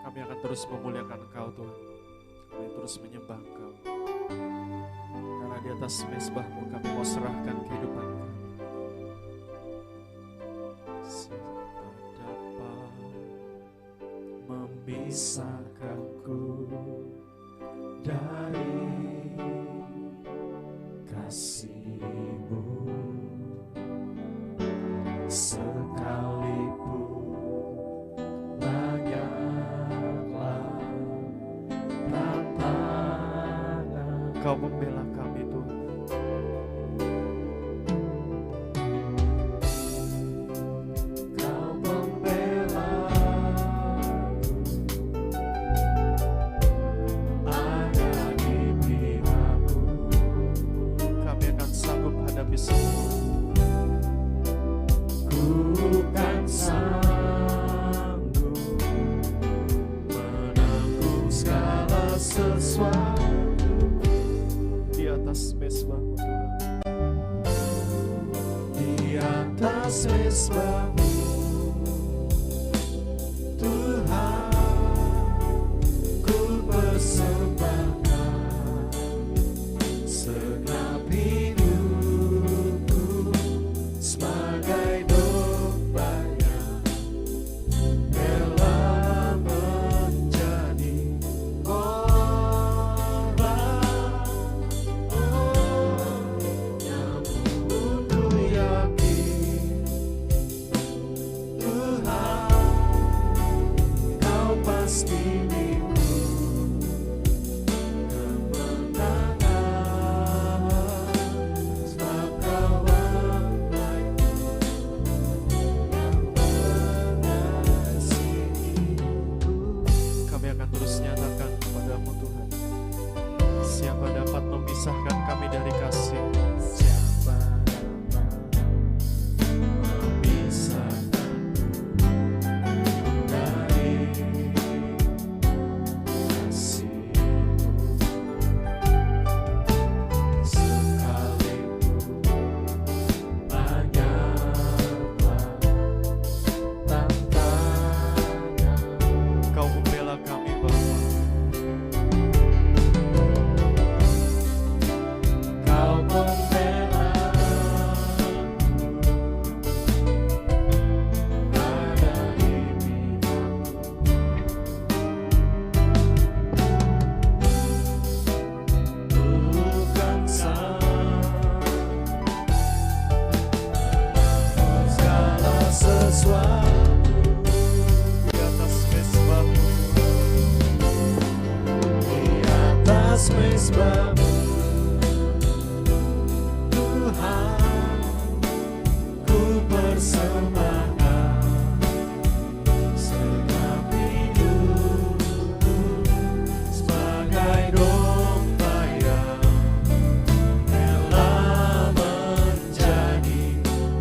Kami akan terus memuliakan Engkau Tuhan. Kami terus menyembah Engkau. Karena di atas mezbah-Mu kami mau serahkan kehidupan kami. Siapa dapat memisahkanku dari kasih-Mu? Sekalipun banyaklah tantangan, Kau membela kami Tuhan. Kau membela ada di pihakku. Kami akan sanggup hadapi semua. Ku kan sanggup menanggung segala sesuatu di atas mezbah-Mu Tuhan. Di atas mezbah-Mu Tuhan, ku persembahkan segenap hidupku sebagai domba yang rela menjadi korban. Namun ku yakin Tuhan, Kau pasti milikku kemenangan, sebab Kau kami akan terus nyatakan kepada-Mu Tuhan. Siapa dapat memisahkan kami dari kasih? Siapa dapat memisahkan dari kasih-Mu? Sekalipun banyaklah tantangan, Kau membela kami Bapa. Kau membela ada di pihakku. Bukan segala sesuatu di atas mezbah-Mu. Di atas mezbah-Mu Tuhan, ku persembahkan segenap hidupku sebagai domba yang rela menjadi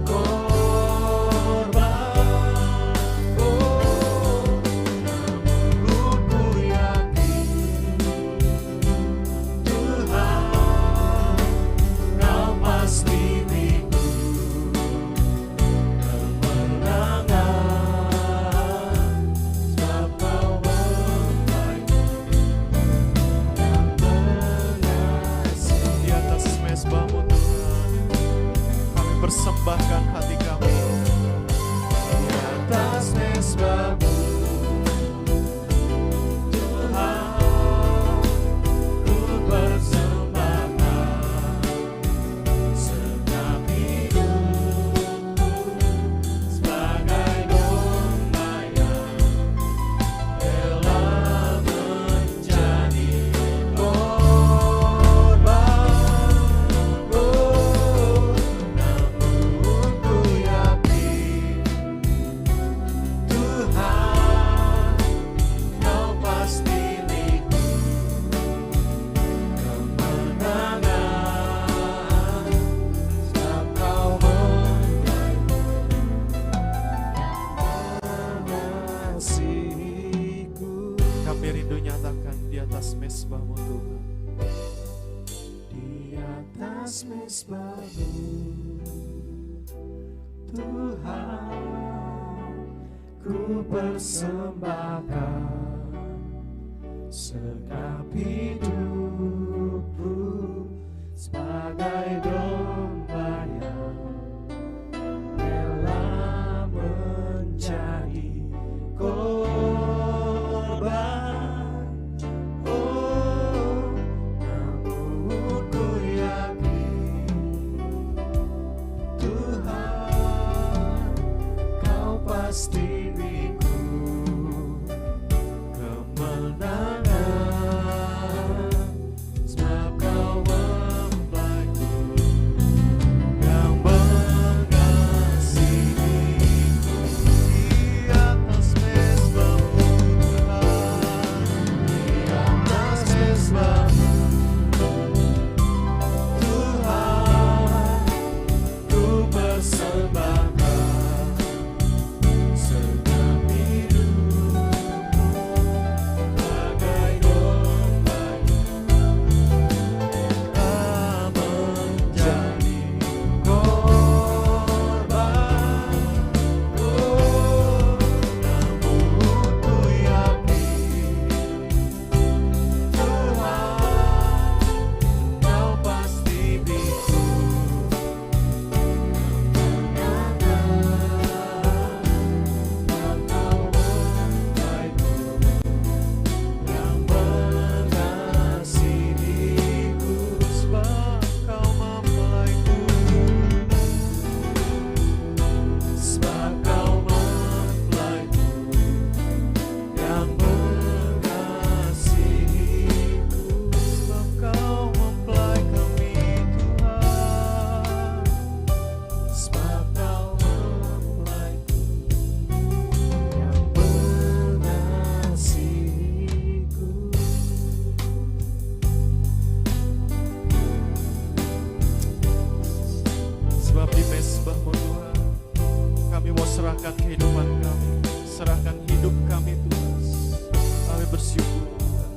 korban. Namun ku yakin Tuhan, Kau pasti milikku kemenangan, sebab Kau membaiku yang mengasihi. Di atas mezbah-Mu Tuhan, kami persembahkan hati kami. Di atas mezbah-Mu Tuhan, ku persembahkan segenap hidupku sebagai domba yang rela menjadi korban. Namun ku yakin Tuhan, Kau pasti milikku kemenangan, sebab Kau mengasihiku. Kami rindu nyatakan di atas mezbah-Mu Tuhan. Di atas mezbah-Mu Tuhan, ku persembahkan segenap hidupku sebagai domba yang rela menjadi korban. Oh, namun ku yakin Tuhan, Kau pasti beriku kemenangan, sebab Kau mempelaiku yang mengasihiku. Di atas mezbahmu Tuhan, di atas mezbahmu Tuhan, ku persembahkan segenap hidupku bagai domba yang menjadi korban. Oh, namun ku yakin Tuhan, Kau pasti beriku sebab di mezbahmu Tuhan, kami mau serahkan kehidupan kami, serahkan hidup kami Tuhan. Kami bersyukur Tuhan.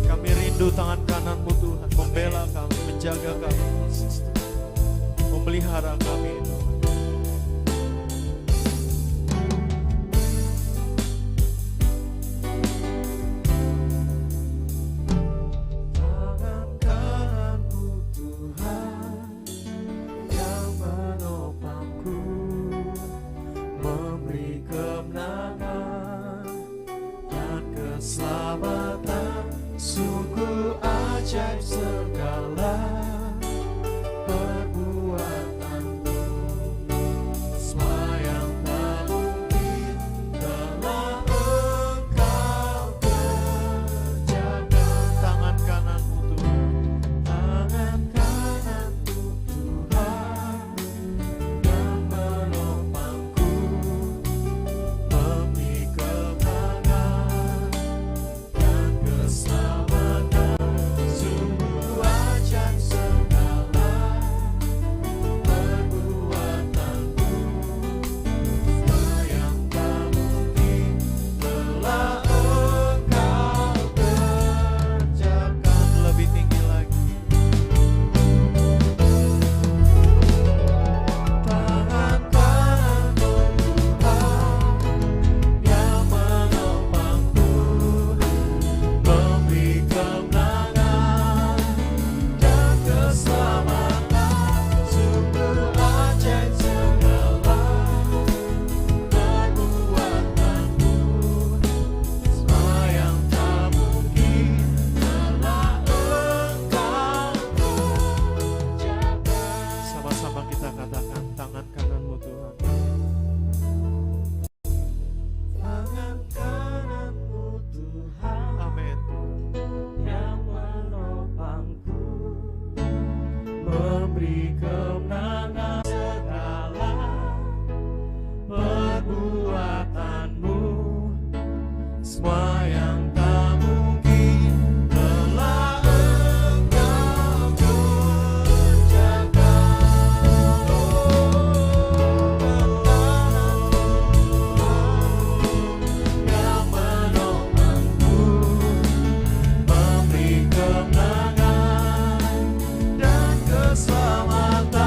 Kami rindu tangan kananmu Tuhan, membela kami, menjaga kami, memelihara kami Tuhan. Tangan kananmu Tuhan yang menopangku, memberi kemenangan dan keselamatan. Sungguh ajaib segala perbuatanmu, semua yang tak mungkin telah Engkau kerjakan. Tangan kananmu Tuhan, tangan kananmu Tuhan yang menopangku, memberi kemenangan dan keselamatan. Sungguh ajaib segala perbuatanmu, semua yang tak mungkin telah Engkau kerjakan. Lebih tinggi lagi. Tangan kananmu Tuhan yang menopangku, memberi kemenangan dan keselamatan. Sungguh ajaib segala perbuatanmu, semua yang tak mungkin telah Engkau kerjakan. Sama-sama kita katakan, tangan kananmu Tuhan. Tangan kananmu Tuhan, amin, yang menopangku, memberi kemenangan segala perbuatanmu, semua yang tak mungkin telah Engkau kerjakan. Yang menopangku, memberi kemenangan dan keselamatan.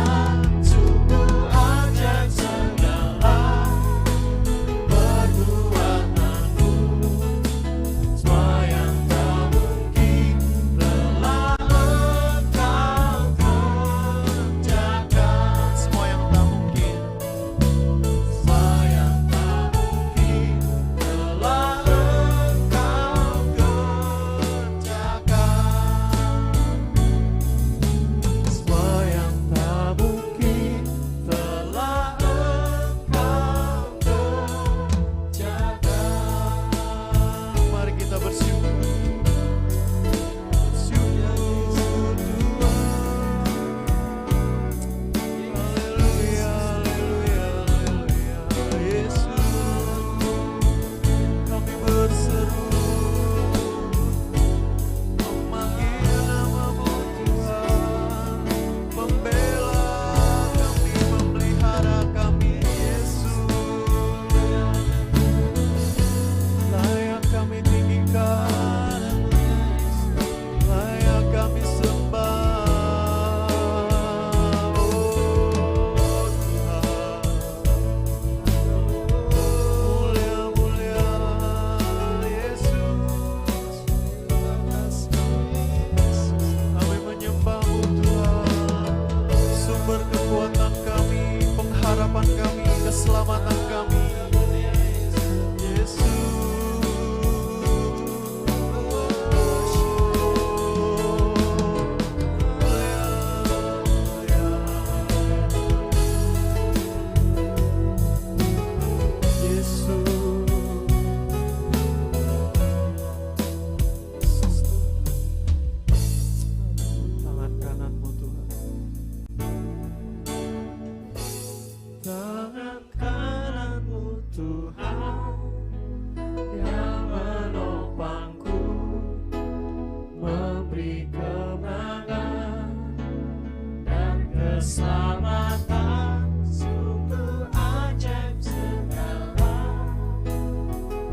keselamatan, sungguh ajaib segala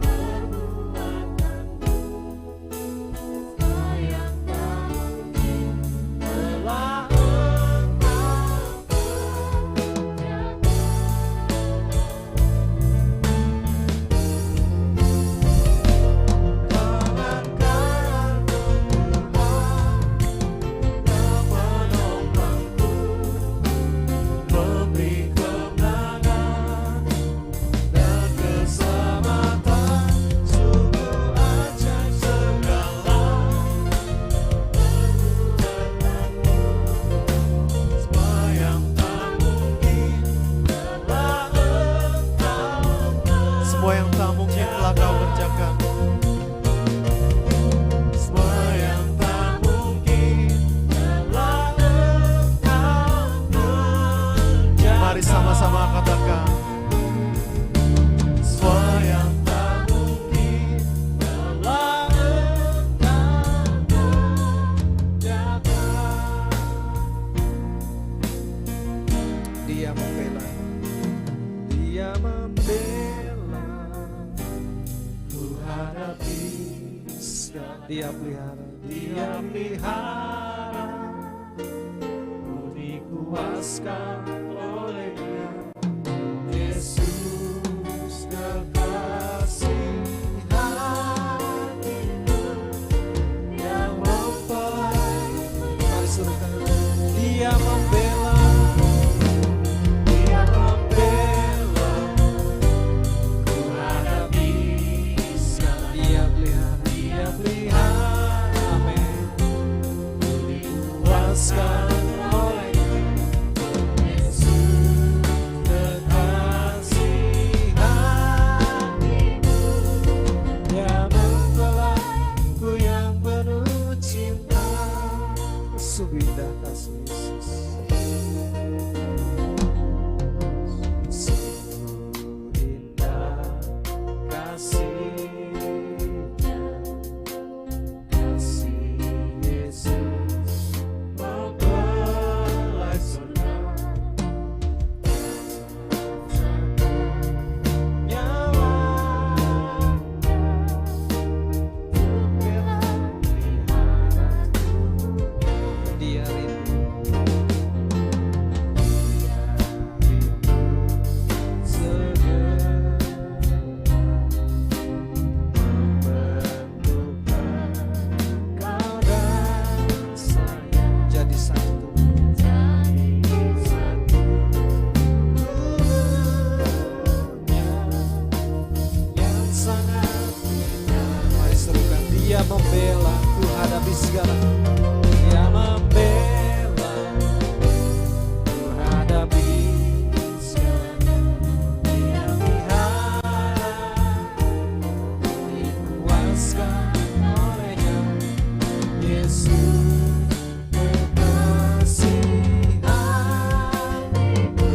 perbuatanmu. Sayang tak mungkin telah Engkau kerjakan. Tangan kanan Tuhan yang menopangku, memberi kemenangan dan keselamatan, sungguh ajaib segala perbuatanmu. Semua yang tak mungkin telah Engkau, semua yang tak mungkin telah Kau kerjakan. Semua yang tak mungkin telah Engkau kerjakan. Mari sama-sama katakan. Semua yang tak mungkin telah Engkau kerjakan. Dia membela, Dia membela, ku hadapi segala. Dia pelihara, Dia pelihara, ku dikuaskan oleh-Nya. Yesus kekasih hatiku yang mempelai. Mari serukan. Dia membela, Dia membela, ku hadapi segala. Dia pelihara, Dia pelihara, amin, ku dikuaskan oleh-Nya. Yesus kekasih hatiku yang mempelaiku yang penuh cinta. Sungguh indah kasih Yesus. Sungguh indah kasih-Nya, kasih Yesus mempelai surga. Nyawanya membela peliharaku. Dia rindu, Dia rindu segera membentukkan kau dan saya jadi satu, jadi satu. Tubuhnya yang sangat indah. Mari serukan. Dia membela, ku hadapi segala. Dia membela, ku hadapi segalanya. Dia pelihara, dikuaskan oleh-Nya. Yesus kekasih hatiku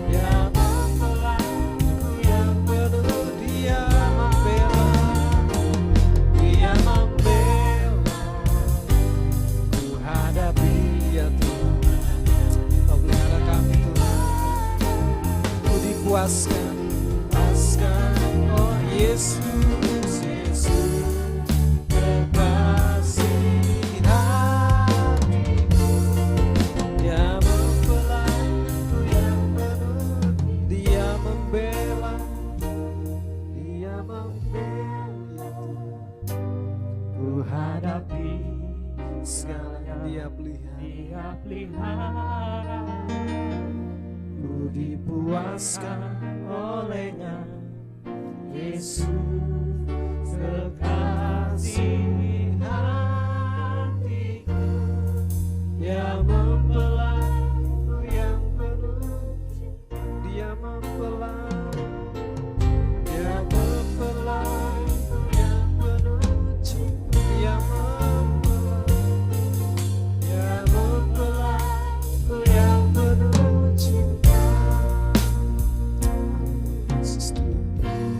yang mempelaiku yang penuh. Dia membela, Dia membela, ku hadapi, ya Tuhan. Kau pelihara kami Tuhan, ku dikuaskan, oh Yesus, Yesus kekasih hatiku yang mempelaiku yang penuh. Dia membela, Dia membela, ya Tuhan. Ku hadapi segalanya. Dia pelihara, Dia pelihara, ku dipuaskan oleh-Nya. Yesus kekasih hatiku yang mempelaiku yang penuh. Dia mempelai, Dia mempelaiku yang penuh cinta. Dia mempelai, Dia mempelaiku yang penuh cinta. Yesus Tuhan,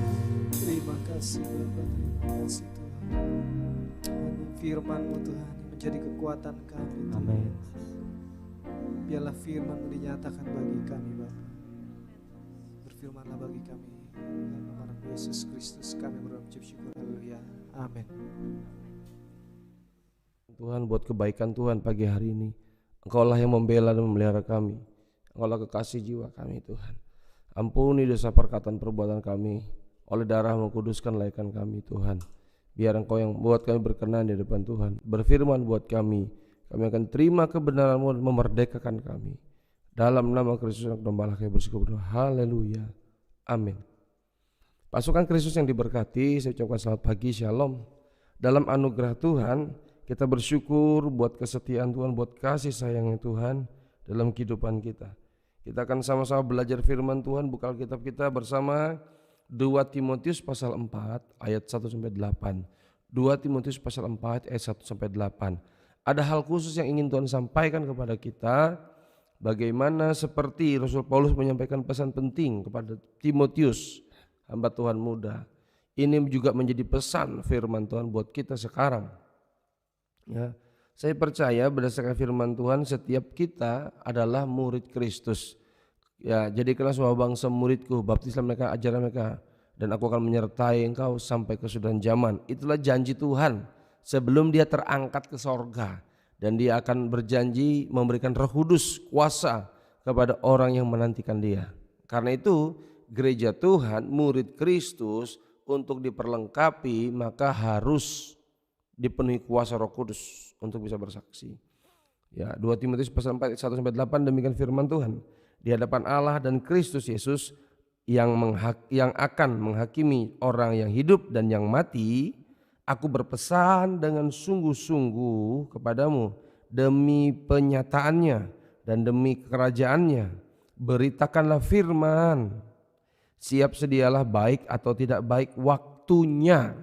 terima kasih Bapa, terima kasih Tuhan. Firman-Mu Tuhan yang menjadi kekuatan kami Tuhan. Amin. Biarlah firman dinyatakan bagi kami Bapa. Berfirmanlah bagi kami. Dalam nama Yesus Kristus kami berdoa mengucap syukur. Haleluya. Amin. Tuhan, buat kebaikan Tuhan pagi hari ini, Engkaulah yang membela dan memelihara kami. Engkaulah kekasih jiwa kami Tuhan. Ampuni dosa perkataan perbuatan kami. Oleh darah-Mu kuduskan laikan kami Tuhan. Biar Engkau yang buat kami berkenan di depan Tuhan. Berfirman buat kami. Kami akan terima kebenaran-Mu dan memerdekakan kami. Dalam nama Kristus yang gembala kami bersyukur. Haleluya. Amin. Pasukan Kristus yang diberkati, saya ucapkan selamat pagi, shalom. Dalam anugerah Tuhan, kita bersyukur buat kesetiaan Tuhan, buat kasih sayangnya Tuhan dalam kehidupan kita. Kita akan sama-sama belajar firman Tuhan, buka Alkitab kita bersama 2 Timotius pasal 4 ayat 1-8. 2 Timotius pasal 4 ayat 1-8. Ada hal khusus yang ingin Tuhan sampaikan kepada kita, bagaimana seperti Rasul Paulus menyampaikan pesan penting kepada Timotius, hamba Tuhan muda. Ini juga menjadi pesan firman Tuhan buat kita sekarang. Ya, saya percaya berdasarkan firman Tuhan setiap kita adalah murid Kristus. Ya, jadikanlah semua bangsa muridku, baptislah mereka, ajarlah mereka, dan aku akan menyertai engkau sampai kesudahan zaman. Itulah janji Tuhan sebelum dia terangkat ke sorga, dan dia akan berjanji memberikan Roh Kudus kuasa kepada orang yang menantikan dia. Karena itu gereja Tuhan, murid Kristus, untuk diperlengkapi maka harus dipenuhi kuasa Roh Kudus untuk bisa bersaksi. Ya, 2 Timotius pasal 4 1-8 demikian firman Tuhan. Di hadapan Allah dan Kristus Yesus yang akan menghakimi orang yang hidup dan yang mati, aku berpesan dengan sungguh-sungguh kepadamu demi penyataannya dan demi kerajaannya. Beritakanlah firman. Siap sedialah baik atau tidak baik waktunya.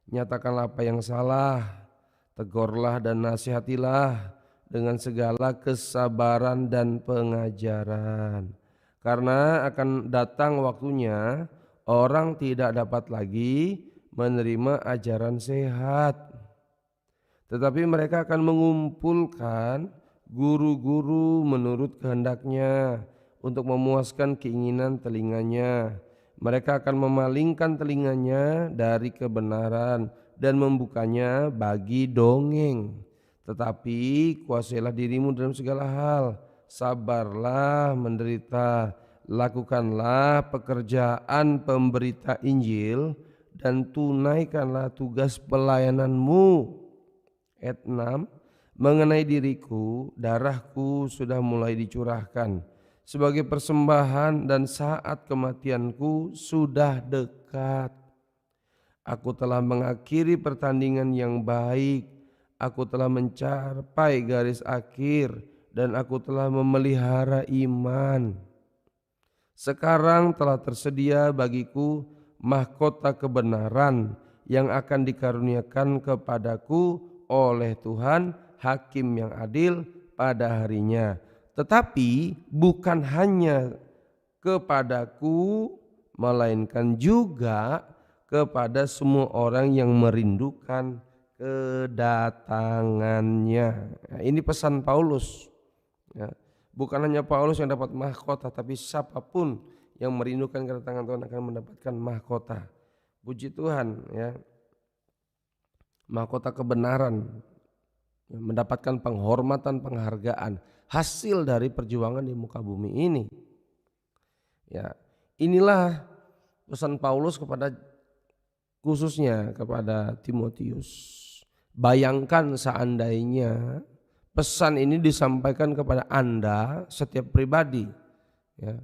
Nyatakanlah apa yang salah, tegurlah dan nasihatilah dengan segala kesabaran dan pengajaran. Karena akan datang waktunya orang tidak dapat lagi menerima ajaran sehat, tetapi mereka akan mengumpulkan guru-guru menurut kehendaknya untuk memuaskan keinginan telinganya. Mereka akan memalingkan telinganya dari kebenaran dan membukanya bagi dongeng. Tetapi kuasailah dirimu dalam segala hal, sabarlah menderita, lakukanlah pekerjaan pemberita Injil, dan tunaikanlah tugas pelayananmu. Ayat 6, mengenai diriku, darahku sudah mulai dicurahkan sebagai persembahan dan saat kematianku sudah dekat. Aku telah mengakhiri pertandingan yang baik, aku telah mencapai garis akhir, dan aku telah memelihara iman. Sekarang telah tersedia bagiku mahkota kebenaran yang akan dikaruniakan kepadaku oleh Tuhan, Hakim yang adil pada harinya. Tetapi bukan hanya kepadaku, melainkan juga kepada semua orang yang merindukan kedatangannya. Nah, ini pesan Paulus. Ya, bukan hanya Paulus yang dapat mahkota, tapi siapapun yang merindukan kedatangan Tuhan akan mendapatkan mahkota. Puji Tuhan, ya. Mahkota kebenaran, ya, mendapatkan penghormatan, penghargaan, hasil dari perjuangan di muka bumi ini. Ya, inilah pesan Paulus khususnya kepada Timotius. Bayangkan seandainya pesan ini disampaikan kepada Anda setiap pribadi, ya.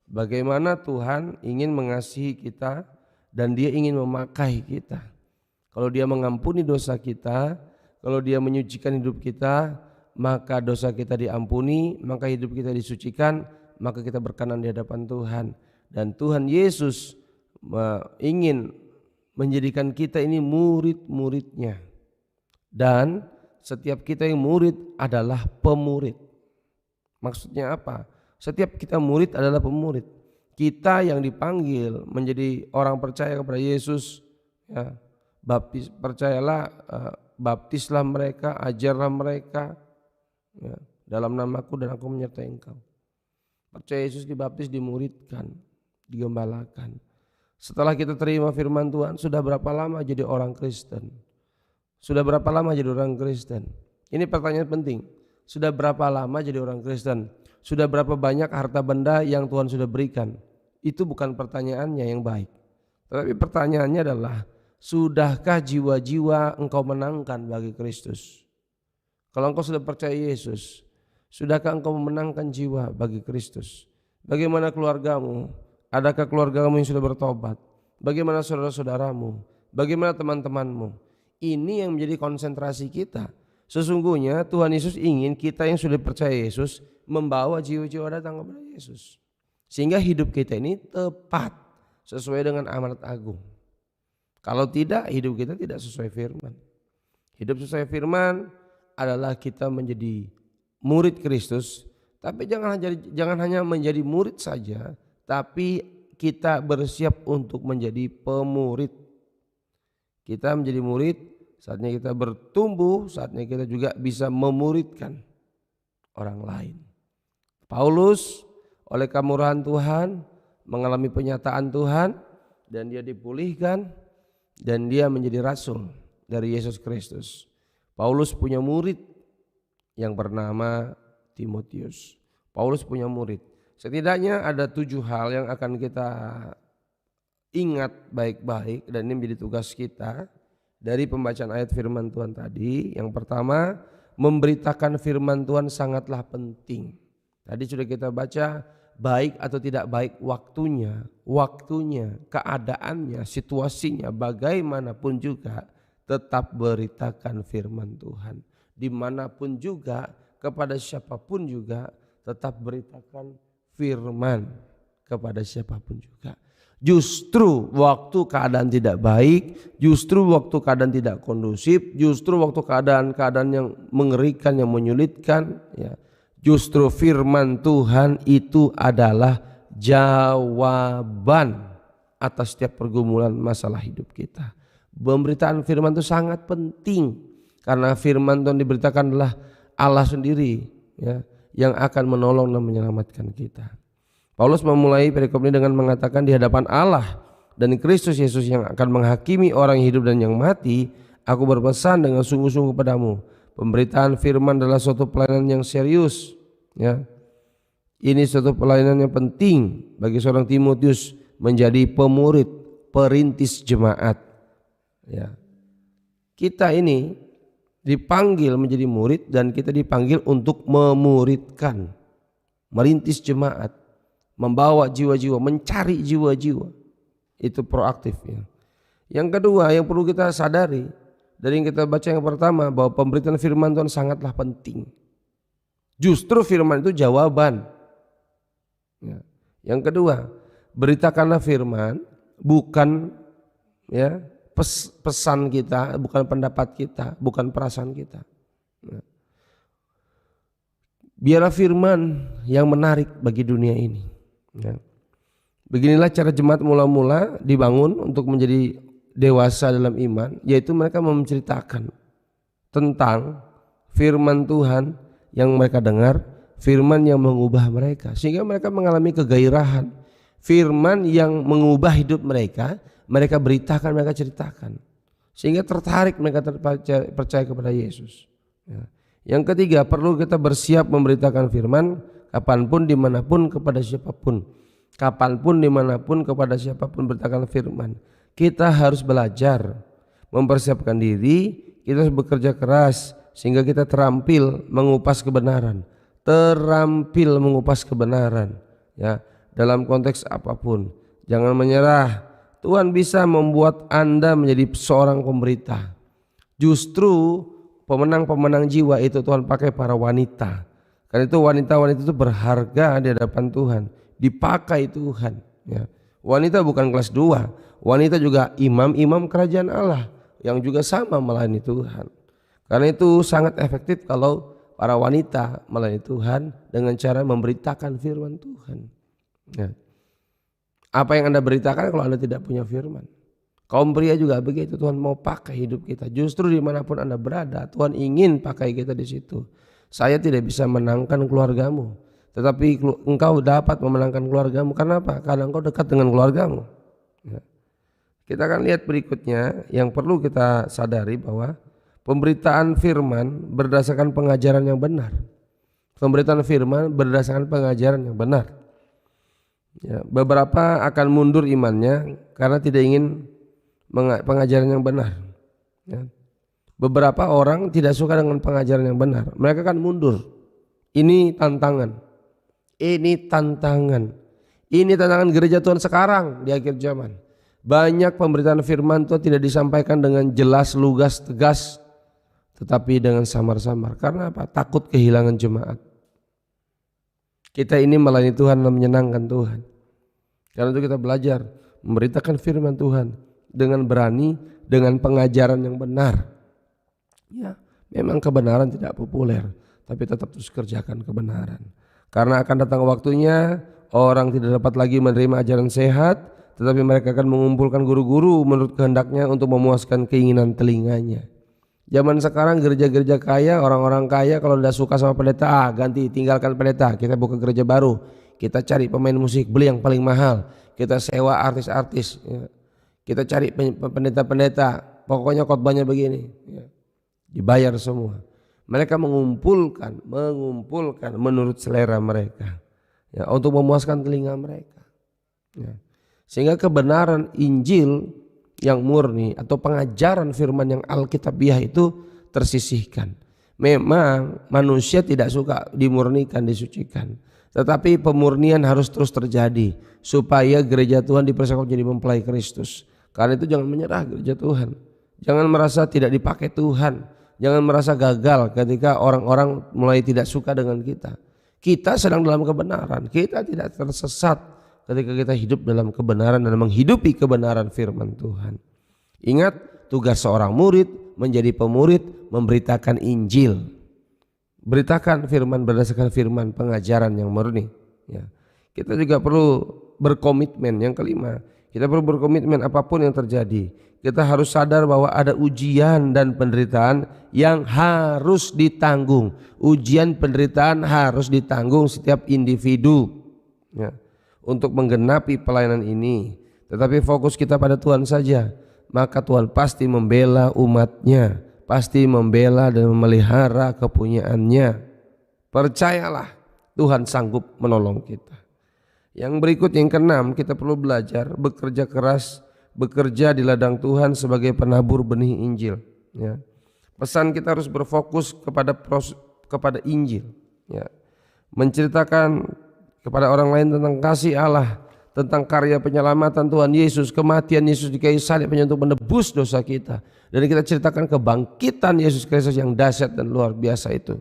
Bagaimana Tuhan ingin mengasihi kita dan Dia ingin memakai kita. Kalau Dia mengampuni dosa kita, kalau Dia menyucikan hidup kita, maka dosa kita diampuni, maka hidup kita disucikan, maka kita berkenan di hadapan Tuhan. Dan Tuhan Yesus ingin menjadikan kita ini murid-muridnya. Dan setiap kita yang murid adalah pemurid. Maksudnya apa? Setiap kita murid adalah pemurid. Kita yang dipanggil menjadi orang percaya kepada Yesus, ya, baptislah mereka, ajarlah mereka, ya, dalam namaku dan aku menyertai engkau. Percaya Yesus, dibaptis, dimuridkan, digembalakan. Setelah kita terima firman Tuhan, sudah berapa lama jadi orang Kristen? Sudah berapa lama jadi orang Kristen? Ini pertanyaan penting. Sudah berapa lama jadi orang Kristen? Sudah berapa banyak harta benda yang Tuhan sudah berikan? Itu bukan pertanyaannya yang baik. Tetapi pertanyaannya adalah, sudahkah jiwa-jiwa engkau menangkan bagi Kristus? Kalau engkau sudah percaya Yesus, sudahkah engkau memenangkan jiwa bagi Kristus? Bagaimana keluargamu? Adakah keluargamu yang sudah bertobat? Bagaimana saudara-saudaramu? Bagaimana teman-temanmu? Ini yang menjadi konsentrasi kita. Sesungguhnya Tuhan Yesus ingin kita yang sudah percaya Yesus membawa jiwa-jiwa datang kepada Yesus. Sehingga hidup kita ini tepat sesuai dengan amanat agung. Kalau tidak, hidup kita tidak sesuai firman. Hidup sesuai firman adalah kita menjadi murid Kristus, tapi jangan hanya menjadi murid saja, tapi kita bersiap untuk menjadi pemurid. Kita menjadi murid, saatnya kita bertumbuh, saatnya kita juga bisa memuridkan orang lain. Paulus oleh kemurahan Tuhan mengalami penyataan Tuhan dan dia dipulihkan dan dia menjadi rasul dari Yesus Kristus. Paulus punya murid yang bernama Timotius. Paulus punya murid. Setidaknya ada 7 hal yang akan kita ingat baik-baik dan ini menjadi tugas kita dari pembacaan ayat firman Tuhan tadi. Yang pertama, memberitakan firman Tuhan sangatlah penting. Tadi sudah kita baca, baik atau tidak baik waktunya, keadaannya, situasinya, bagaimanapun juga tetap beritakan firman Tuhan. Dimanapun juga, kepada siapapun juga tetap beritakan firman kepada siapapun juga. Justru waktu keadaan tidak baik, justru waktu keadaan tidak kondusif, justru waktu keadaan-keadaan yang mengerikan, yang menyulitkan, ya, justru firman Tuhan itu adalah jawaban atas setiap pergumulan masalah hidup kita. Pemberitaan firman itu sangat penting karena firman Tuhan diberitakan adalah Allah sendiri, ya, yang akan menolong dan menyelamatkan kita. Paulus memulai perikop ini dengan mengatakan, di hadapan Allah dan Kristus Yesus yang akan menghakimi orang yang hidup dan yang mati, aku berpesan dengan sungguh-sungguh padamu. Pemberitaan firman adalah suatu pelayanan yang serius, ya. Ini suatu pelayanan yang penting bagi seorang Timotius menjadi pemurid, perintis jemaat. Ya. Kita ini dipanggil menjadi murid dan kita dipanggil untuk memuridkan, merintis jemaat, membawa jiwa-jiwa, mencari jiwa-jiwa. Itu proaktif, ya. Yang kedua yang perlu kita sadari dari yang kita baca yang pertama, bahwa pemberitaan firman Tuhan sangatlah penting. Justru firman itu jawaban, ya. Yang kedua, beritakanlah firman, bukan, ya, pesan kita, bukan pendapat kita, bukan perasaan kita. Biarlah firman yang menarik bagi dunia ini. Ya. Beginilah cara jemaat mula-mula dibangun untuk menjadi dewasa dalam iman, yaitu mereka menceritakan tentang firman Tuhan yang mereka dengar, firman yang mengubah mereka, sehingga mereka mengalami kegairahan. Firman yang mengubah hidup mereka, mereka beritakan, mereka ceritakan, sehingga tertarik, mereka percaya kepada Yesus. Ya. Yang ketiga, perlu kita bersiap memberitakan firman kapanpun, dimanapun, kepada siapapun. Kapanpun, dimanapun, kepada siapapun beritakan firman. Kita harus belajar mempersiapkan diri, kita harus bekerja keras sehingga kita terampil mengupas kebenaran, ya, dalam konteks apapun. Jangan menyerah. Tuhan bisa membuat Anda menjadi seorang pemberita. Justru pemenang-pemenang jiwa itu Tuhan pakai para wanita. Karena itu wanita-wanita itu berharga di hadapan Tuhan, dipakai Tuhan, ya. Wanita bukan kelas 2, wanita juga imam-imam kerajaan Allah yang juga sama melayani Tuhan. Karena itu sangat efektif kalau para wanita melayani Tuhan dengan cara memberitakan firman Tuhan, ya. Apa yang Anda beritakan kalau Anda tidak punya firman? Kaum pria juga begitu, Tuhan mau pakai hidup kita. Justru dimanapun Anda berada, Tuhan ingin pakai kita di situ. Saya tidak bisa menangkan keluargamu, tetapi engkau dapat memenangkan keluargamu. Karena apa? Karena engkau dekat dengan keluargamu. Ya. Kita akan lihat berikutnya yang perlu kita sadari bahwa pemberitaan firman berdasarkan pengajaran yang benar. Pemberitaan firman berdasarkan pengajaran yang benar. Ya, beberapa akan mundur imannya karena tidak ingin pengajaran yang benar. Ya. Beberapa orang tidak suka dengan pengajaran yang benar. Mereka akan mundur. Ini tantangan. Ini tantangan. Ini tantangan gereja Tuhan sekarang di akhir zaman. Banyak pemberitaan firman Tuhan tidak disampaikan dengan jelas, lugas, tegas, tetapi dengan samar-samar. Karena apa? Takut kehilangan jemaat. Kita ini melayani Tuhan dan menyenangkan Tuhan. Karena itu kita belajar memberitakan firman Tuhan dengan berani, dengan pengajaran yang benar. Ya, memang kebenaran tidak populer, tapi tetap terus kerjakan kebenaran. Karena akan datang waktunya orang tidak dapat lagi menerima ajaran sehat, tetapi mereka akan mengumpulkan guru-guru menurut kehendaknya untuk memuaskan keinginan telinganya. Zaman sekarang gereja-gereja kaya, orang-orang kaya kalau tidak suka sama pendeta, ganti, tinggalkan pendeta, kita buka gereja baru, kita cari pemain musik, beli yang paling mahal, kita sewa artis-artis, ya. Kita cari pendeta-pendeta, pokoknya khotbahnya begini, ya. Dibayar semua. Mereka mengumpulkan menurut selera mereka, ya, untuk memuaskan telinga mereka. Ya. Sehingga kebenaran Injil yang murni atau pengajaran firman yang alkitabiah itu tersisihkan. Memang manusia tidak suka dimurnikan, disucikan, tetapi pemurnian harus terus terjadi supaya gereja Tuhan dipersiapkan menjadi mempelai Kristus. Karena itu jangan menyerah gereja Tuhan. Jangan merasa tidak dipakai Tuhan. Jangan merasa gagal ketika orang-orang mulai tidak suka dengan kita. Kita sedang dalam kebenaran, kita tidak tersesat ketika kita hidup dalam kebenaran dan menghidupi kebenaran firman Tuhan. Ingat, tugas seorang murid menjadi pemurid memberitakan Injil. Beritakan firman berdasarkan firman pengajaran yang murni. Ya. Kita juga perlu berkomitmen. Yang kelima, kita perlu berkomitmen apapun yang terjadi. Kita harus sadar bahwa ada ujian dan penderitaan yang harus ditanggung. Ujian penderitaan harus ditanggung setiap individu. Ya. Untuk menggenapi pelayanan ini, tetapi fokus kita pada Tuhan saja, maka Tuhan pasti membela umatnya, pasti membela dan memelihara kepunyaannya. Percayalah, Tuhan sanggup menolong kita. Yang berikut, yang keenam, kita perlu belajar bekerja keras, bekerja di ladang Tuhan sebagai penabur benih Injil. Ya. Pesan kita harus berfokus kepada Injil. Ya. Menceritakan kepada orang lain tentang kasih Allah, tentang karya penyelamatan Tuhan Yesus, kematian Yesus di kayu salib hanya untuk menebus dosa kita. Dan kita ceritakan kebangkitan Yesus Kristus yang dahsyat dan luar biasa itu.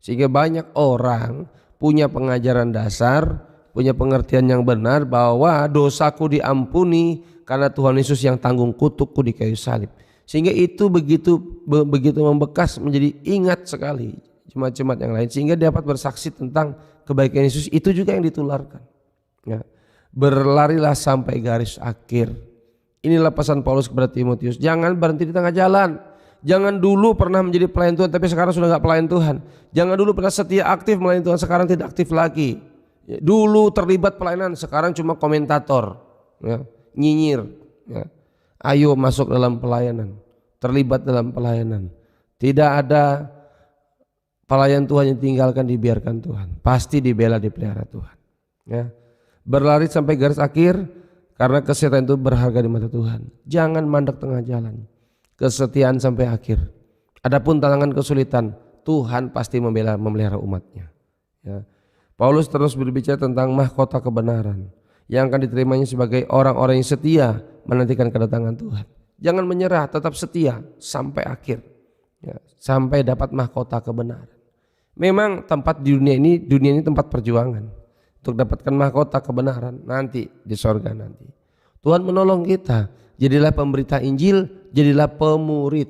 Sehingga banyak orang punya pengajaran dasar, punya pengertian yang benar bahwa dosaku diampuni karena Tuhan Yesus yang tanggung kutukku di kayu salib. Sehingga itu begitu membekas, menjadi ingat sekali jemaat-jemaat yang lain, sehingga dapat bersaksi tentang kebaikan Yesus. Itu juga yang ditularkan. Ya. Berlarilah sampai garis akhir. Inilah pesan Paulus kepada Timotius. Jangan berhenti di tengah jalan. Jangan dulu pernah menjadi pelayan Tuhan tapi sekarang sudah nggak pelayan Tuhan. Jangan dulu pernah setia aktif melayani Tuhan, sekarang tidak aktif lagi. Ya, dulu terlibat pelayanan, sekarang cuma komentator, ya, nyinyir. Ya. Ayo masuk dalam pelayanan, terlibat dalam pelayanan. Tidak ada pelayan Tuhan yang tinggalkan, dibiarkan Tuhan. Pasti dibela, dipelihara Tuhan. Ya. Berlari sampai garis akhir karena kesetiaan itu berharga di mata Tuhan. Jangan mandek tengah jalan. Kesetiaan sampai akhir. Adapun tantangan kesulitan, Tuhan pasti memelihara umatnya. Ya. Paulus terus berbicara tentang mahkota kebenaran yang akan diterimanya sebagai orang-orang yang setia menantikan kedatangan Tuhan. Jangan menyerah, tetap setia sampai akhir. Ya. Sampai dapat mahkota kebenaran. Memang tempat di dunia ini tempat perjuangan untuk dapatkan mahkota kebenaran nanti di sorga nanti. Tuhan menolong kita. Jadilah pemberita Injil, jadilah pemurid.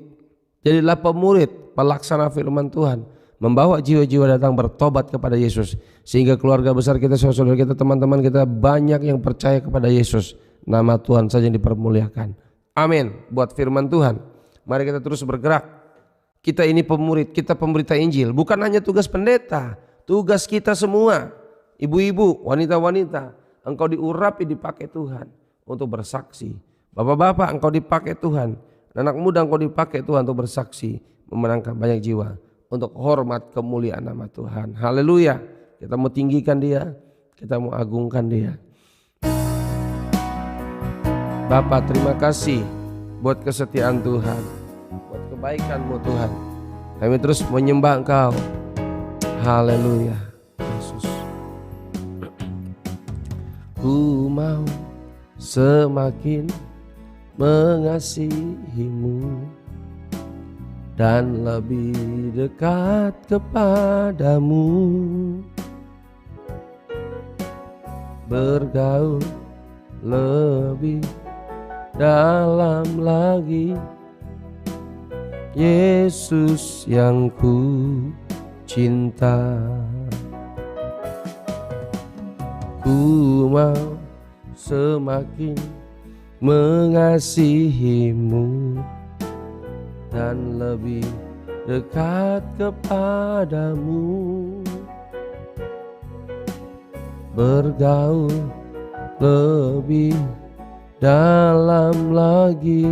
Jadilah pemurid, pelaksana firman Tuhan, membawa jiwa-jiwa datang bertobat kepada Yesus, sehingga keluarga besar kita, saudara kita, teman-teman kita banyak yang percaya kepada Yesus. Nama Tuhan saja yang dipermuliakan. Amin. Buat firman Tuhan, mari kita terus bergerak. Kita ini pemurid, kita pemberita Injil. Bukan hanya tugas pendeta, tugas kita semua. Ibu-ibu, wanita-wanita, engkau diurapi, dipakai Tuhan untuk bersaksi. Bapak-bapak, engkau dipakai Tuhan. Anak muda, engkau dipakai Tuhan untuk bersaksi, memenangkan banyak jiwa untuk hormat kemuliaan nama Tuhan. Haleluya. Kita mau tinggikan Dia, kita mau agungkan Dia. Bapa, terima kasih buat kesetiaan Tuhan, buat kebaikan-Mu Tuhan. Kami terus menyembah Engkau. Haleluya, Yesus. Ku mau semakin mengasihi-Mu dan lebih dekat kepadamu, bergaul lebih dalam lagi, Yesus yang ku cinta. Ku mau semakin mengasihi-Mu dan lebih dekat kepadamu, bergaul lebih dalam lagi,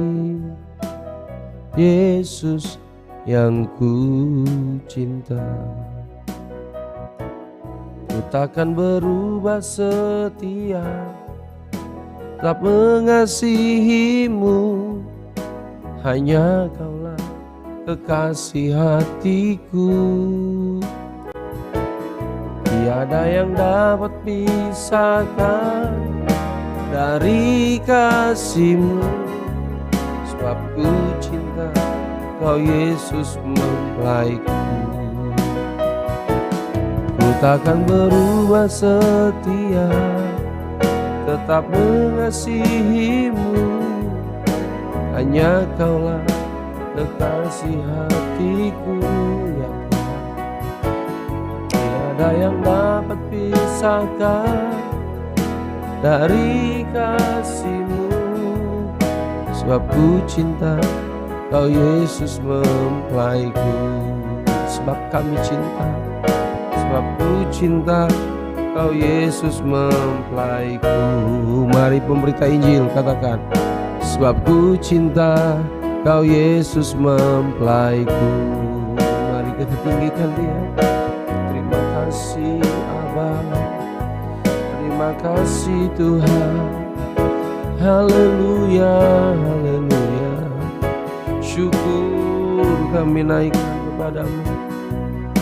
Yesus yang ku cinta. Ku takkan berubah setia, tetap mengasihi-Mu, hanya Kaulah kekasih hatiku. Tiada yang dapat pisahkan dari kasih-Mu, sebab ku cinta Kau Yesus mempelaiku. Ku takkan berubah setia, tetap mengasihi-Mu, hanya Kaulah kekasih hatiku ya Tuhan. Tiada yang dapat pisahkan dari kasih-Mu, sebab ku cinta Kau Yesus mempelaiku. Sebab kami cinta, sebab ku cinta Kau Yesus mempelaiku. Mari pemberita Injil katakan, sebab ku cinta Kau Yesus mempelaiku. Mari kita tinggikan Dia. Terima kasih Aba, terima kasih Tuhan. Haleluya, haleluya. Syukur kami naikkan kepadamu,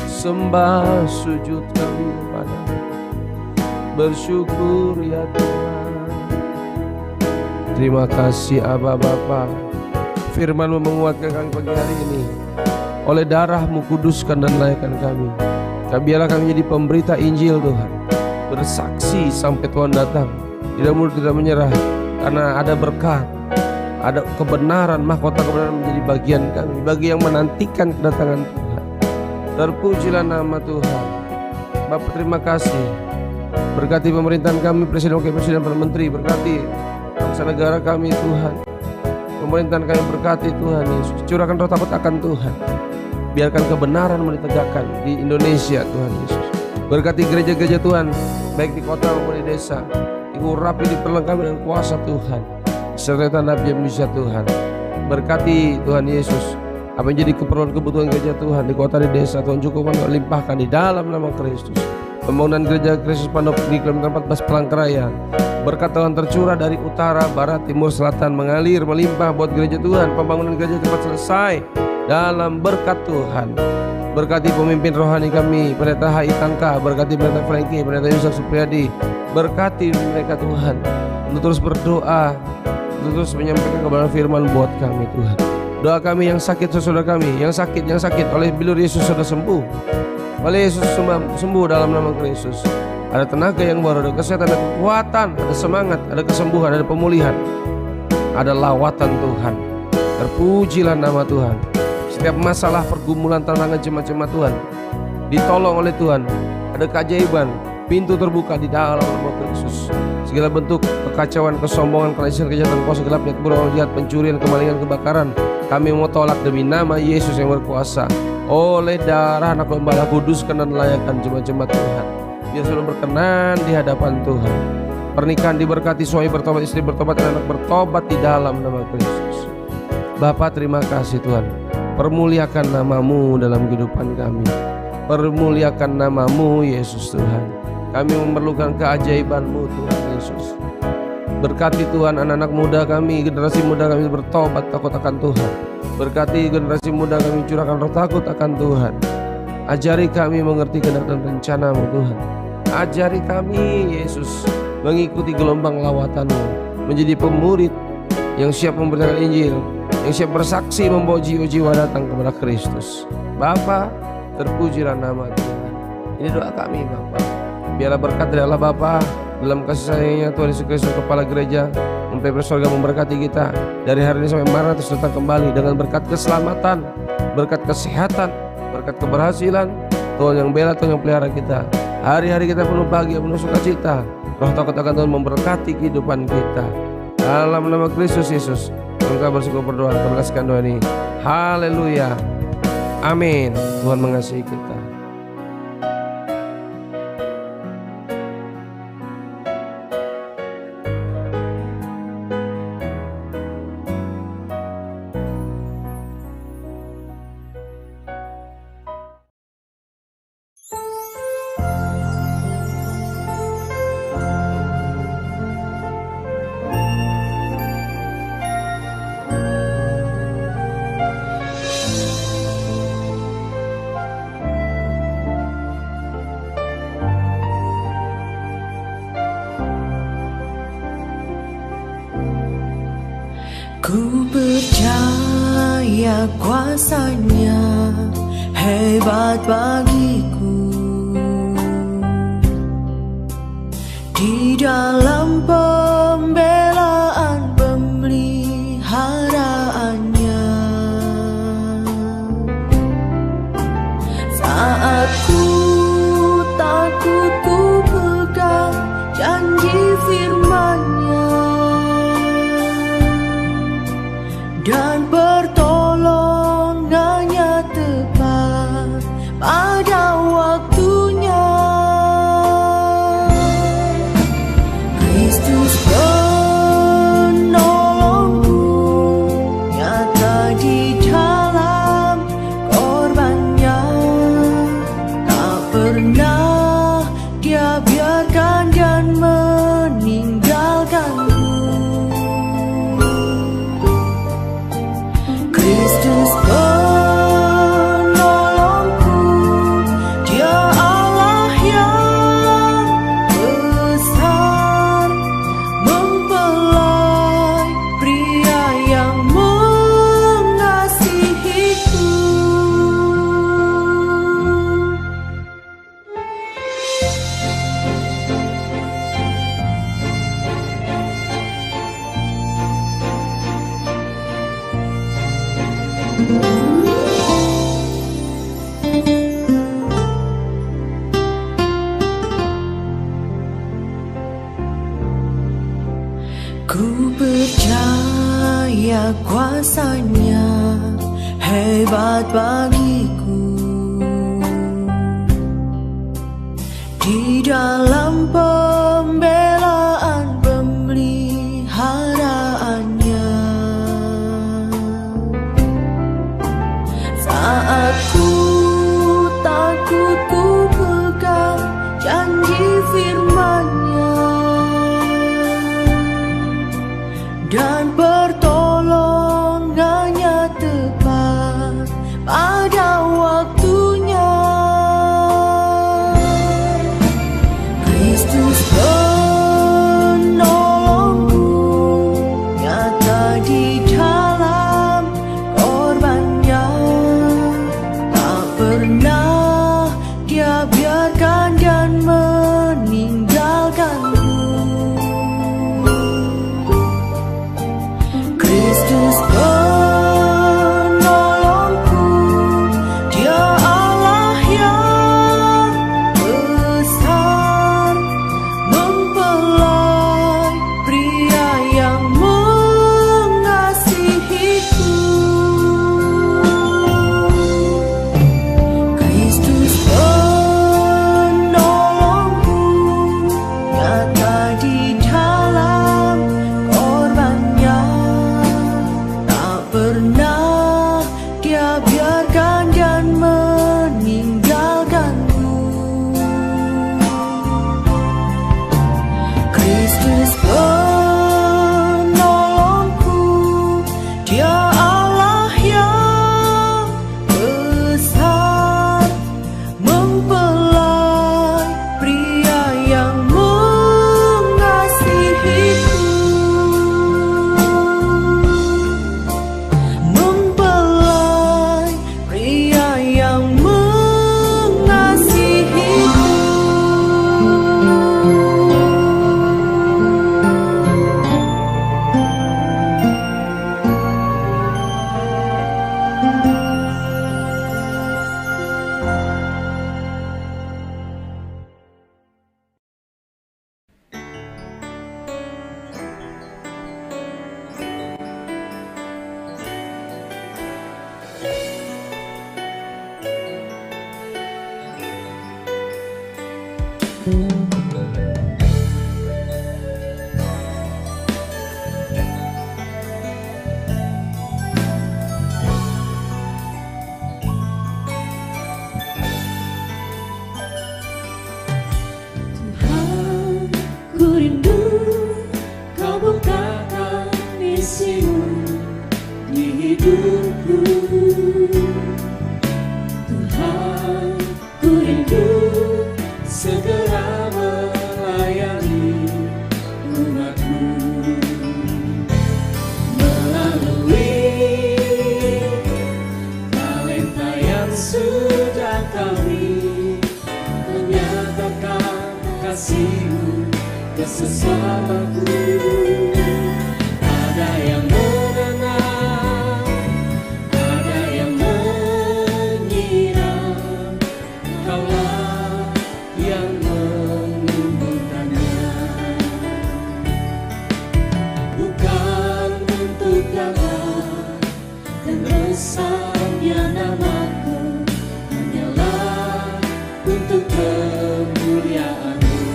sembah sujud kami kepadamu, bersyukur ya Tuhan. Terima kasih Aba Bapa. Firman-Mu menguatkan kami pagi hari ini. Oleh darah-Mu kuduskan dan layakkan kami. Biarlah kami jadi pemberita Injil Tuhan, bersaksi sampai Tuhan datang. Tidak mundur, tidak menyerah, karena ada berkat, ada kebenaran, mahkota kebenaran menjadi bagian kami, bagi yang menantikan kedatangan Tuhan. Terpujilah nama Tuhan. Bapak terima kasih. Berkati pemerintahan kami, Presiden, Wakil Presiden, Perdana Menteri. Berkati bangsa negara kami Tuhan. Pemerintahan kami berkati Tuhan Yesus. Curahkan roh takut akan Tuhan. Biarkan kebenaran ditegakkan di Indonesia Tuhan Yesus. Berkati gereja-gereja Tuhan, baik di kota maupun di desa. Diurapi, diperlengkapi dengan kuasa Tuhan, serta nabi yang bisa Tuhan. Berkati Tuhan Yesus apa yang jadi keperluan kebutuhan gereja Tuhan di kota, di desa. Tuhan cukupkan, limpahkan di dalam nama Kristus. Pembangunan gereja Kristus Pandop di kilometer 14 Palangkaraya, berkat Tuhan tercurah dari utara, barat, timur, selatan, mengalir, melimpah buat gereja Tuhan. Pembangunan gereja cepat selesai dalam berkat Tuhan. Berkati pemimpin rohani kami, Pendeta H.I. Tangka. Berkati Pendeta Frankie, Pendeta Yusuf Supriyadi. Berkati mereka Tuhan untuk terus berdoa, untuk terus menyampaikan kebenaran firman buat kami Tuhan. Doa kami yang sakit, saudara kami yang sakit oleh bilur Yesus sudah sembuh. Oleh Yesus sembuh dalam nama Kristus. Ada tenaga yang baru, ada kesehatan, ada kekuatan, ada semangat, ada kesembuhan, ada pemulihan, ada lawatan Tuhan. Terpujilah nama Tuhan. Setiap masalah, pergumulan, tantangan, cemas-cemas Tuhan ditolong oleh Tuhan. Ada keajaiban, pintu terbuka di dalam nama Kristus. Segala bentuk kekacauan, kesombongan, kelainan, kejahatan, kuasa gelap, kebohongan, jahat, pencurian, kemalingan, kebakaran, Kami mau tolak demi nama Yesus yang berkuasa. Oleh darah anak gembala, kuduskan dan layakan jemaat-jemaat Tuhan, biar selalu berkenan di hadapan Tuhan. Pernikahan diberkati, suami bertobat, istri bertobat, dan anak bertobat di dalam nama Kristus. Bapa, terima kasih Tuhan. Permuliakan nama-Mu dalam kehidupan kami. Permuliakan nama-Mu Yesus Tuhan. Kami memerlukan keajaiban-Mu Tuhan Yesus. Berkati Tuhan anak-anak muda kami, generasi muda kami bertobat takut akan Tuhan. Berkati generasi muda kami curahkan roh takut akan Tuhan. Ajari kami mengerti kehendak dan rencana-Mu Tuhan. Ajari kami Yesus mengikuti gelombang lawatan-Mu, menjadi pemurid yang siap memberitakan Injil, yang siap bersaksi membawa jiwa-jiwa datang kepada Kristus. Bapa, terpujilah nama Tuhan. Ini doa kami Bapa. Biarlah berkat dari Allah Bapa, dalam kasih sayangnya Tuhan Yesus Kristus kepala gereja, mempelai surga memberkati kita dari hari ini sampai Maranatha datang kembali dengan berkat keselamatan, berkat kesehatan, berkat keberhasilan. Tuhan yang bela, Tuhan yang pelihara kita. Hari-hari kita penuh bahagia, penuh sukacita. Roh takut akan Tuhan memberkati kehidupan kita. Dalam nama Kristus Yesus kita bersyukur berdoa, kita belaskan doa ini. Haleluya, amin. Tuhan mengasihi kita. Ku percaya kuasa-Nya hebat bagiku di dalam pembelaan pemeliharaannya. Saat ku takut, ku pegang janji firman-Nya, dan pertolongannya tepat pada waktunya. Kristus penolongku, nyata di dalam korbannya. Tak pernah Dia biarkan dan meninggalkanku. Kristus penolongku, Dia Allah yang besar, mempelai pria yang mengasihiku. Ku percaya kuasa-Nya hebat bagiku di dalam pembelaan pemeliharaannya. Saat ku takut, ku pegang janji firman-Nya, dan pertolongannya tepat pada waktunya. Tuhan, ku rindu Kau bukakan misimu di hidupku. Tuhan, ku rindu segera melayani umatmu. Melalui talenta yang sudah kami menyatakan kasih-Mu ke sesamaku. Ada yang menenang, ada yang menyiram, Kaulah yang menumbuhkannya. Bukan untuk gagah dan besarnya namaku, hanyalah untuk kemuliaan-Mu.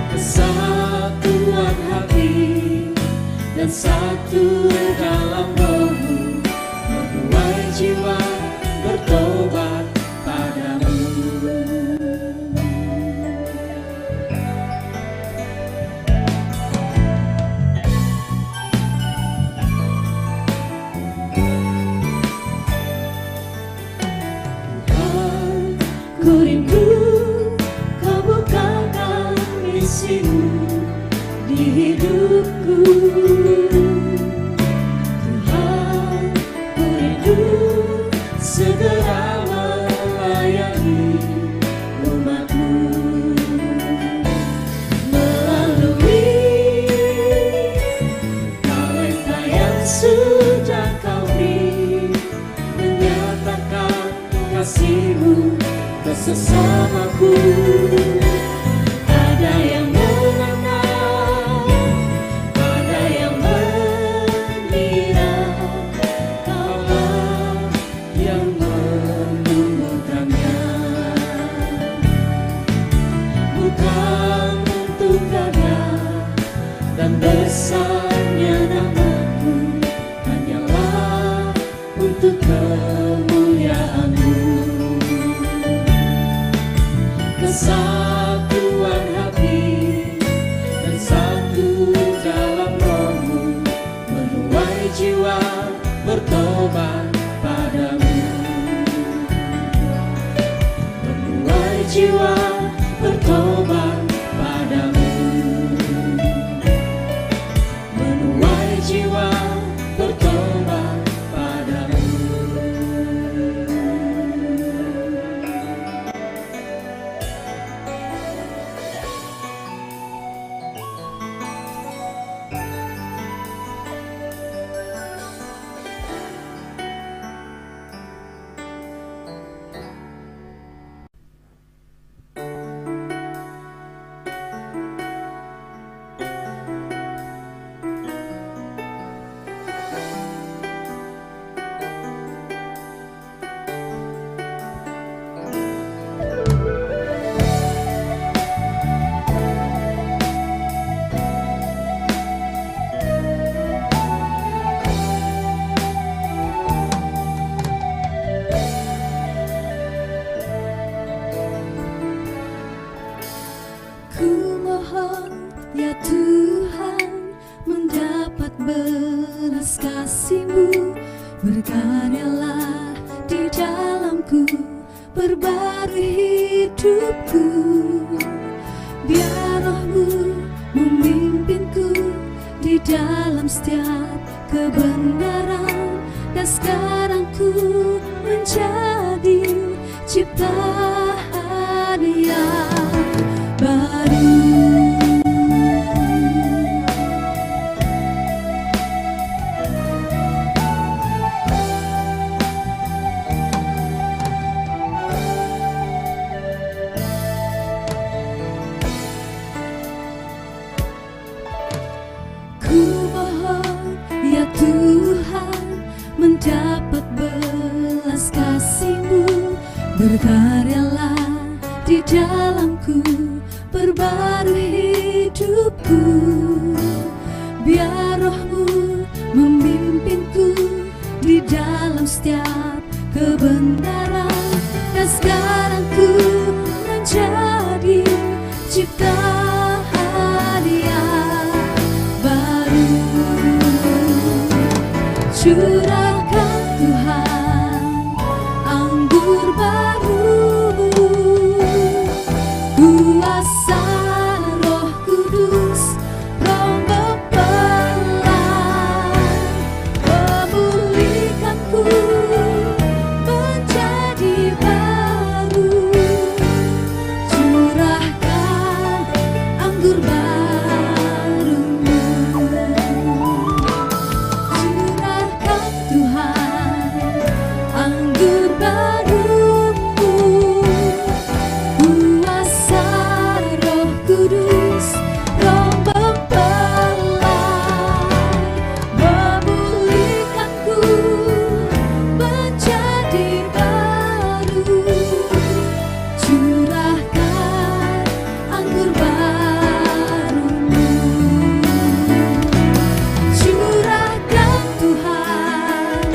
Kesatuan hati dan satu dalam rohmu, menuai jiwa bertobat padamu. Tuhan, ku rindu Kau bukakan misimu di hidupku. Tuhan, ku rindu segera melayani umatmu. Melalui talenta yang sudah Kau beri, menyatakan kasih-Mu ke sesamaku. Ada yang menenang, ada yang menyiram, Kaulah yang menumbuhkannya. Bukan untuk gagah dan besarnya namaku, hanyalah untuk kemuliaan-Mu. Kesatuan hati dan satu dalam rohmu, menuai jiwa bertobat padamu. Menuai jiwa bertobat padamu. Menuai jiwa bertobat padamu. Ya Tuhan, mendapat belas kasih-Mu, berkaryalah di dalamku, perbarui hidupku. Biar Roh-Mu memimpinku di dalam setiap kebenaran, dan sekarang ku menjadi ciptaan yang baru. Mendapat belas kasih-Mu, berkaryalah di dalamku, perbarui hidupku. Biar roh-Mu memimpinku di dalam setiap kebenaran. Dan sekarang ku menjadi ciptaan yang baru. Curahkan Tuhan anggur baru, kuasa Roh Kudus, Roh mempelai, memulihkanku menjadi baru. Curahkan anggur baru-Mu, curahkan Tuhan anggur baru-Mu, kuasa Roh Kudus, Roh mempelai, memulihkanku menjadi baru. Curahkan anggur baru-Mu, curahkan Tuhan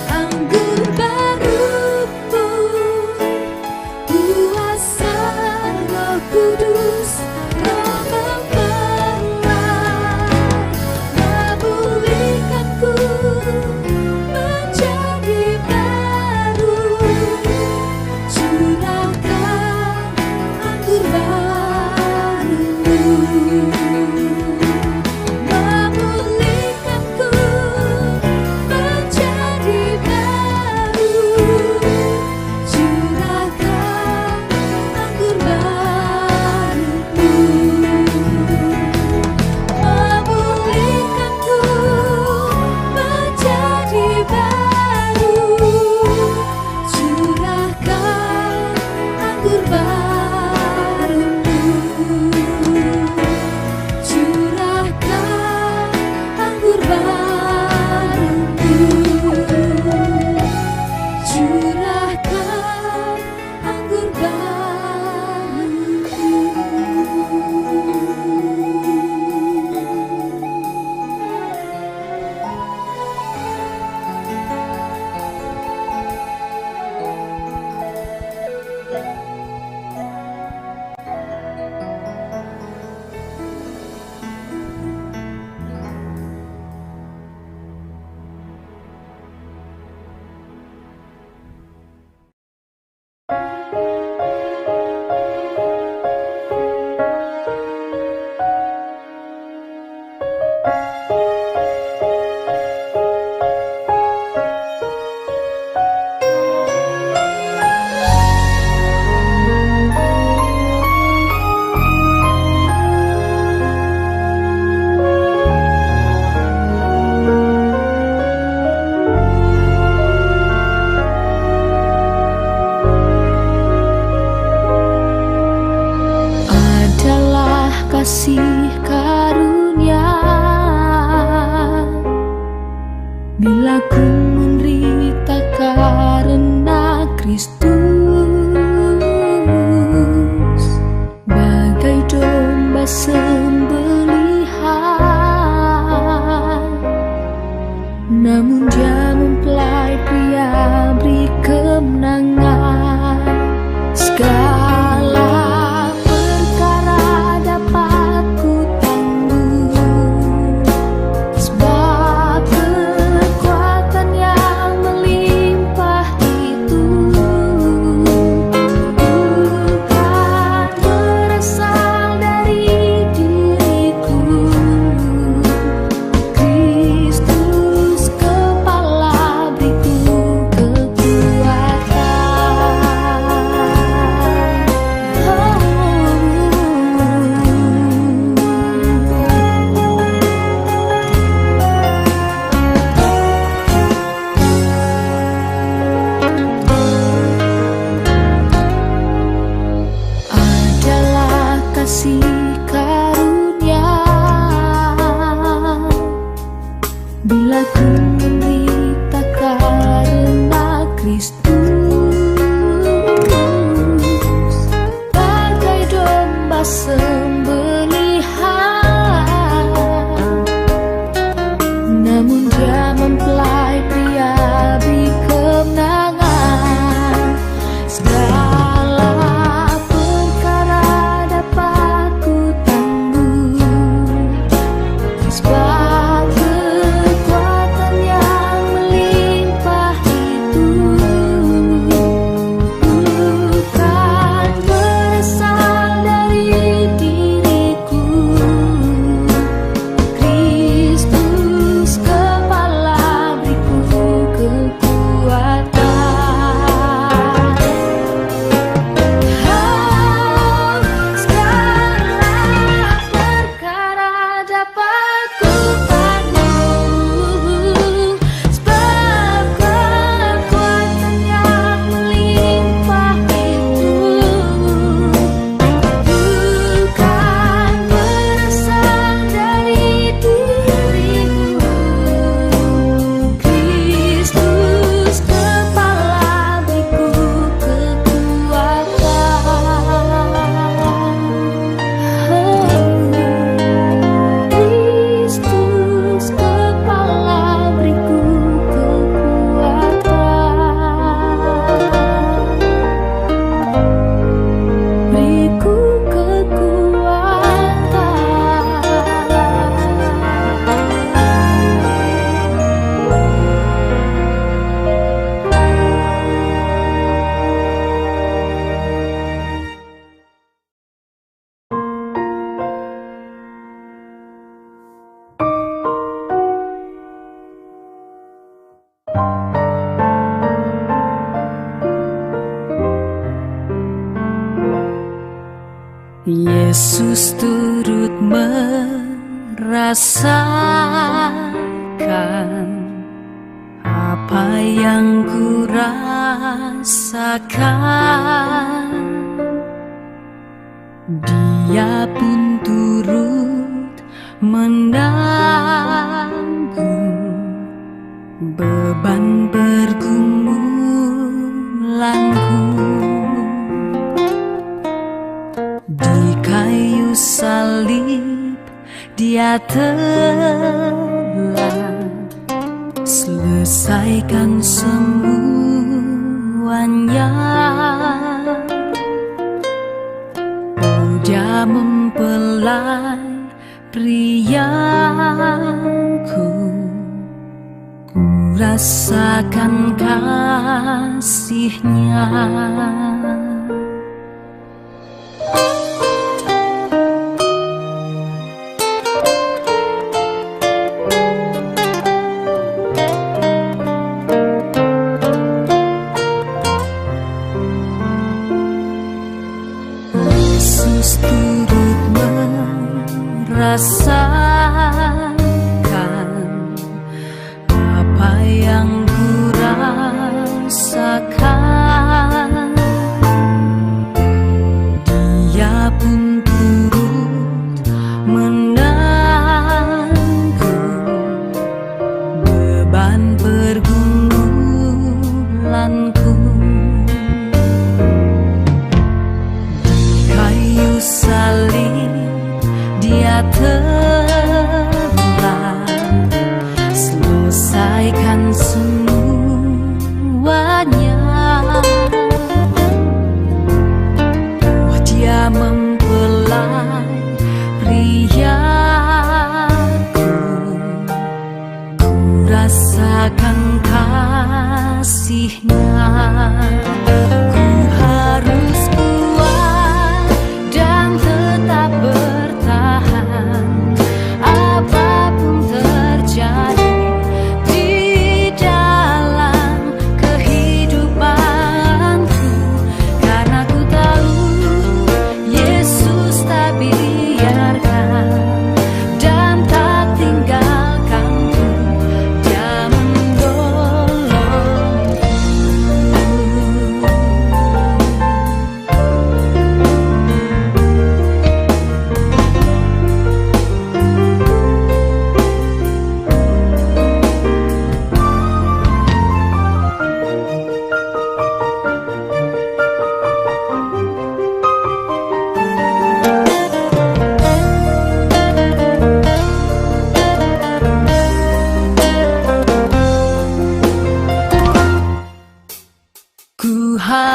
anggur baru-Mu, kuasa Roh Kudus, Roh mempelai, memulihkanku menjadi baru. Curahkan anggur baru-Mu, memulihkanku menjadi baru. Curahkan anggur baru-Mu, memulihkanku menjadi baru. Curahkan anggur baru-Mu, curahkan anggur baru-Mu, curahkan anggur adalah kasih karunia. Bila ku menderita karena Kristus, bagai domba sembelihan, namun Dia mempelai pria beri kemenangan. Segala perkara dapat ku tanggung, sebab kekuatan yang melimpah itu sembelihan, namun Dia mempelai pria beri kemenangan. Segala perkara dapat ku tanggung, sebab kekuatan yang melimpah itu bukan berasal dari diriku. Kristus kepala beriku kekuatan. Segala perkara dapat ku tanggung, sebab kekuatan yang melimpah itu bukan berasal dari dirimu. Kristus kepala beriku kekuatan. Kristus kepala beriku kekuatan. Beriku Yesus turut merasakan apa yang ku rasakan. Dia pun turut menanggung beban pergumulanku. Di kayu salib Dia telah selesaikan semuanya. Oh, Dia mempelai priaku, ku rasakan kasih-Nya. Yesus turut merasakan apa yang ku rasakan. Dia pun turut menanggung beban pergumulanku. Di kayu salib Dia telah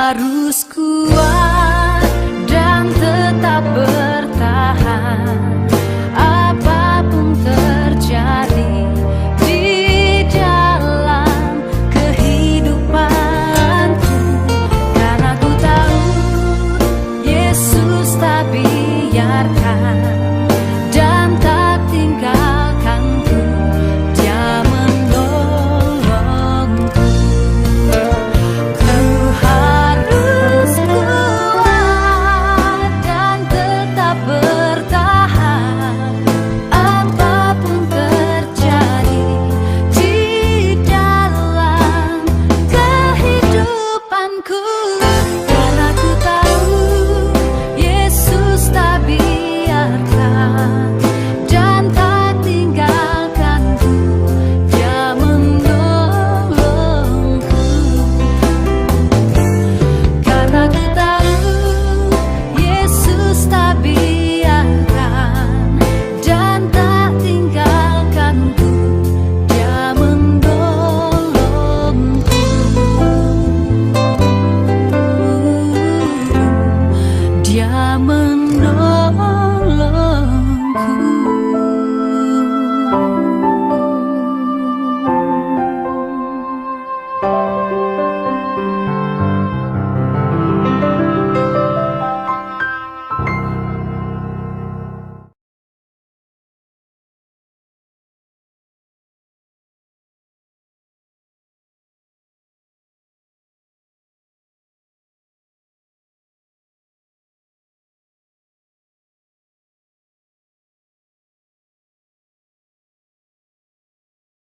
harus kuat.